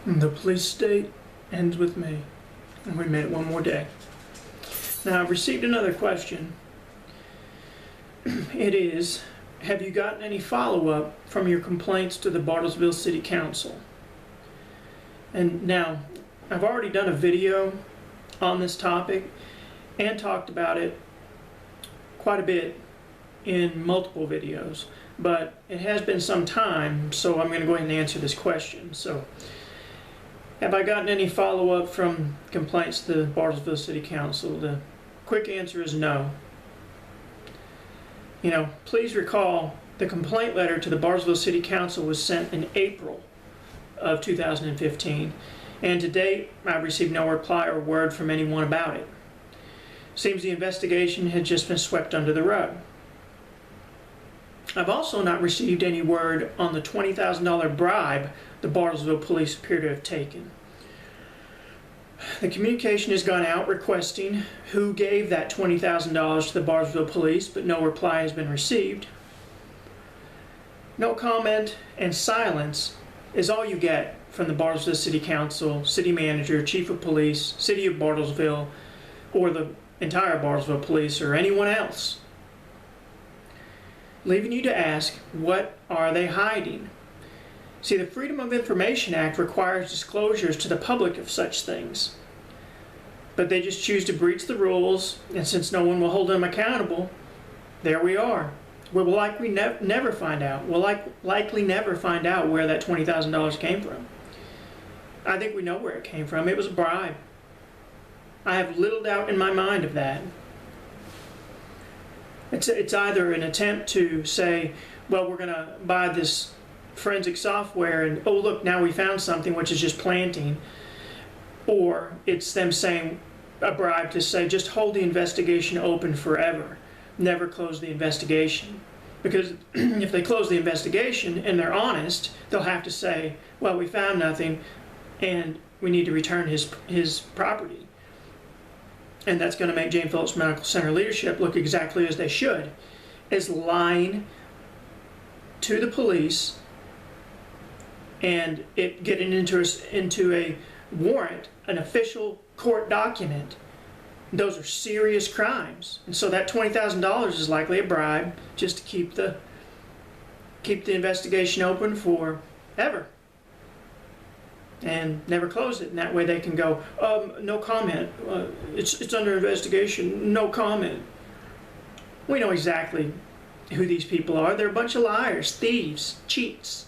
The police state ends with me. And we made it one more day. Now, I've received another question. It is, have you gotten any follow-up from your complaints to the Bartlesville City Council? And now, I've already done a video on this topic and talked about it quite a bit in multiple videos, but it has been some time, so I'm going to go ahead and answer this question. So, have I gotten any follow-up from complaints to the Bartlesville City Council? The quick answer is no. Please recall the complaint letter to the Bartlesville City Council was sent in April of 2015, and to date I've received no reply or word from anyone about it. Seems the investigation had just been swept under the rug. I've also not received any word on the $20,000 bribe the Bartlesville police appear to have taken. The communication has gone out requesting who gave that $20,000 to the Bartlesville police, but no reply has been received. No comment and silence is all you get from the Bartlesville City Council, City Manager, Chief of Police, City of Bartlesville, or the entire Bartlesville Police, or anyone else. Leaving you to ask, what are they hiding? See, the Freedom of Information Act requires disclosures to the public of such things. But they just choose to breach the rules, and since no one will hold them accountable, there we are. We'll likely never find out. We'll likely never find out where that $20,000 came from. I think we know where it came from. It was a bribe. I have little doubt in my mind of that. It's either an attempt to say, well, we're going to buy this forensic software and, oh look, now we found something, which is just planting. Or it's them saying a bribe to say, just hold the investigation open forever. Never close the investigation. Because if they close the investigation and they're honest, they'll have to say, well, we found nothing and we need to return his property. And that's going to make Jane Phillips Medical Center leadership look exactly as they should, as lying to the police and it getting into a warrant, an official court document. Those are serious crimes, and so that $20,000 is likely a bribe just to keep the investigation open forever and never close it. And that way they can go, no comment. It's under investigation. No comment. We know exactly who these people are. They're a bunch of liars, thieves, cheats.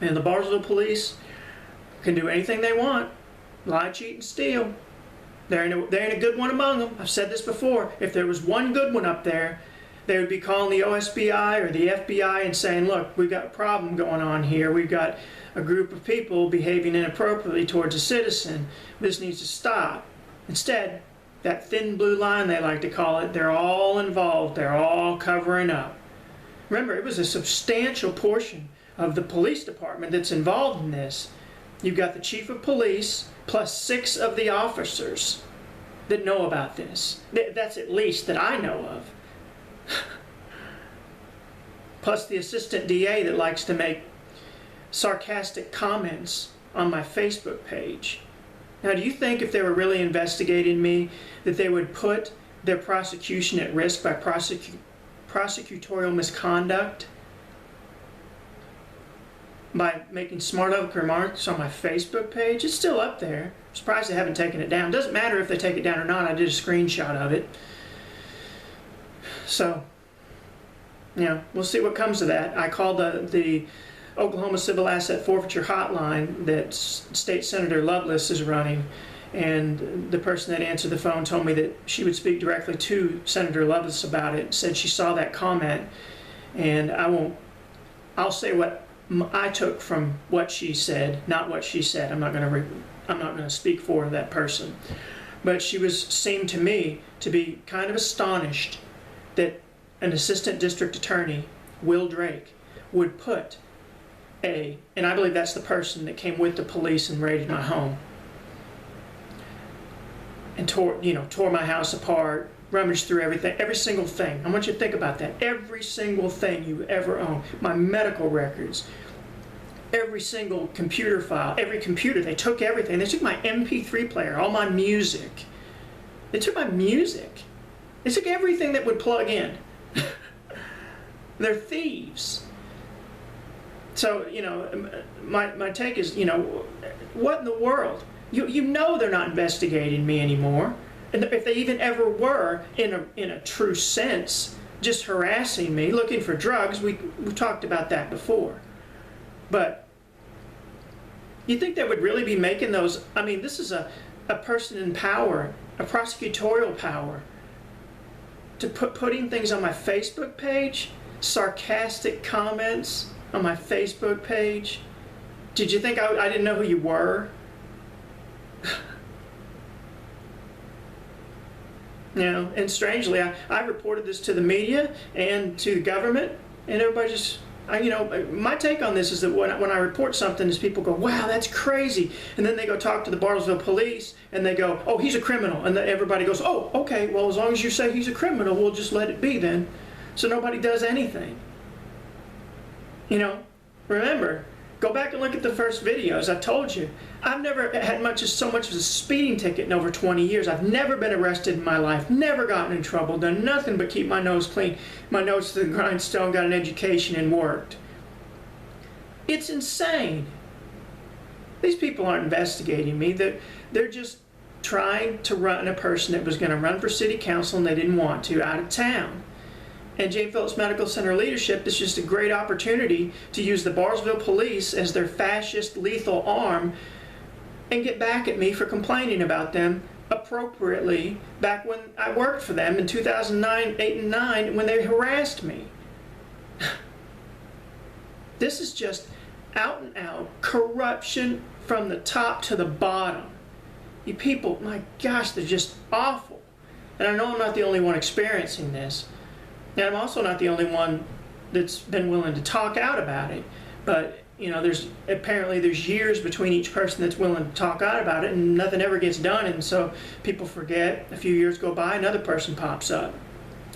And the Bartlesville police can do anything they want. Lie, cheat, and steal. There ain't a good one among them. I've said this before. If there was one good one up there, they would be calling the OSBI or the FBI and saying, look, we've got a problem going on here. We've got a group of people behaving inappropriately towards a citizen. This needs to stop. Instead, that thin blue line they like to call it, they're all involved. They're all covering up. Remember, it was a substantial portion of the police department that's involved in this. You've got the chief of police plus 6 of the officers that know about this. That's at least that I know of. Plus the assistant DA that likes to make sarcastic comments on my Facebook page. Now, do you think if they were really investigating me that they would put their prosecution at risk by prosecutorial misconduct? By making smart aleck remarks on my Facebook page? It's still up there. I'm surprised they haven't taken it down. Doesn't matter if they take it down or not. I did a screenshot of it. So, we'll see what comes of that. I called the Oklahoma Civil Asset Forfeiture Hotline that State Senator Loveless is running, and the person that answered the phone told me that she would speak directly to Senator Loveless about it. Said she saw that comment, and I'll say what I took from what she said, not what she said. I'm not going to speak for that person, but she seemed to me to be kind of astonished that an assistant district attorney, Will Drake, would put and I believe that's the person that came with the police and raided my home and tore my house apart, rummage through everything, every single thing. I want you to think about that. Every single thing you ever own. My medical records, every single computer file, every computer. They took everything. They took my MP3 player, all my music. They took my music. They took everything that would plug in. They're thieves. So, you know, my take is, you know, what in the world? You know they're not investigating me anymore. And if they even ever were, in a true sense, just harassing me, looking for drugs, we talked about that before. But you think they would really be making those? I mean, this is a person in power, a prosecutorial power, to putting things on my Facebook page, sarcastic comments on my Facebook page. Did you think I didn't know who you were? You know, and strangely, I reported this to the media and to the government, and everybody just, you know, my take on this is that when I report something, is people go, wow, that's crazy. And then they go talk to the Bartlesville police, and they go, oh, he's a criminal. And everybody goes, oh, okay, well, as long as you say he's a criminal, we'll just let it be then. So nobody does anything. You know, remember, go back and look at the first videos. I told you, I've never had so much as a speeding ticket in over 20 years. I've never been arrested in my life, never gotten in trouble, done nothing but keep my nose clean, my nose to the grindstone, got an education and worked. It's insane. These people aren't investigating me. They're just trying to run a person that was going to run for city council and they didn't want to, out of town. And Jane Phillips Medical Center leadership, this is just a great opportunity to use the Bartlesville police as their fascist lethal arm and get back at me for complaining about them appropriately back when I worked for them in 2009, 8, and 9 when they harassed me. This is just out and out corruption from the top to the bottom. You people, my gosh, they're just awful. And I know I'm not the only one experiencing this. And I'm also not the only one that's been willing to talk out about it. But, you know, there's years between each person that's willing to talk out about it, and nothing ever gets done. And so people forget, a few years go by, another person pops up.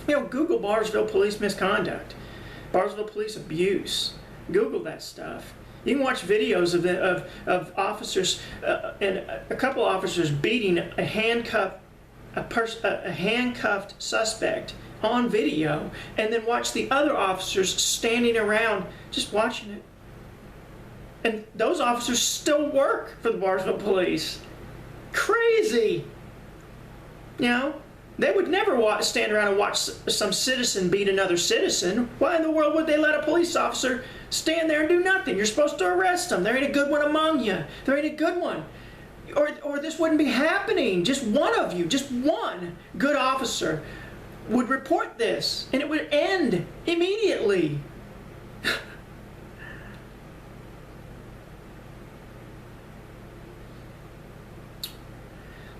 You know, Google Bartlesville police misconduct, Bartlesville police abuse. Google that stuff. You can watch videos of officers, and a couple officers beating a handcuffed suspect on video, and then watch the other officers standing around just watching it. And those officers still work for the Bartlesville police. Crazy. You know, they would never stand around and watch some citizen beat another citizen. Why in the world would they let a police officer stand there and do nothing? You're supposed to arrest them. There ain't a good one among you. There ain't a good one. Or this wouldn't be happening. Just one of you, just one good officer would report this, and it would end immediately.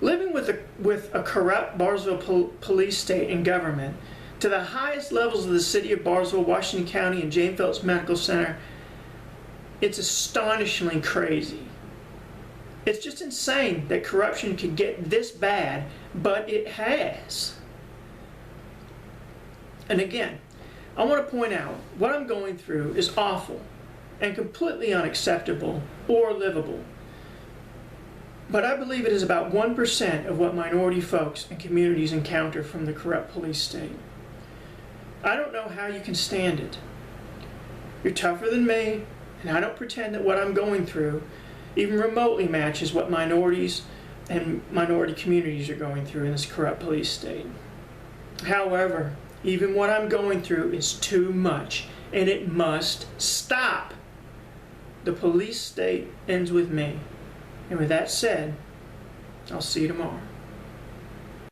Living with a corrupt Bartlesville police state and government to the highest levels of the city of Bartlesville, Washington County, and Jane Phillips Medical Center, it's astonishingly crazy. It's just insane that corruption could get this bad, but it has. And again, I want to point out, what I'm going through is awful and completely unacceptable or livable. But I believe it is about 1% of what minority folks and communities encounter from the corrupt police state. I don't know how you can stand it. You're tougher than me, and I don't pretend that what I'm going through even remotely matches what minorities and minority communities are going through in this corrupt police state. However, even what I'm going through is too much, and it must stop. The police state ends with me. And with that said, I'll see you tomorrow.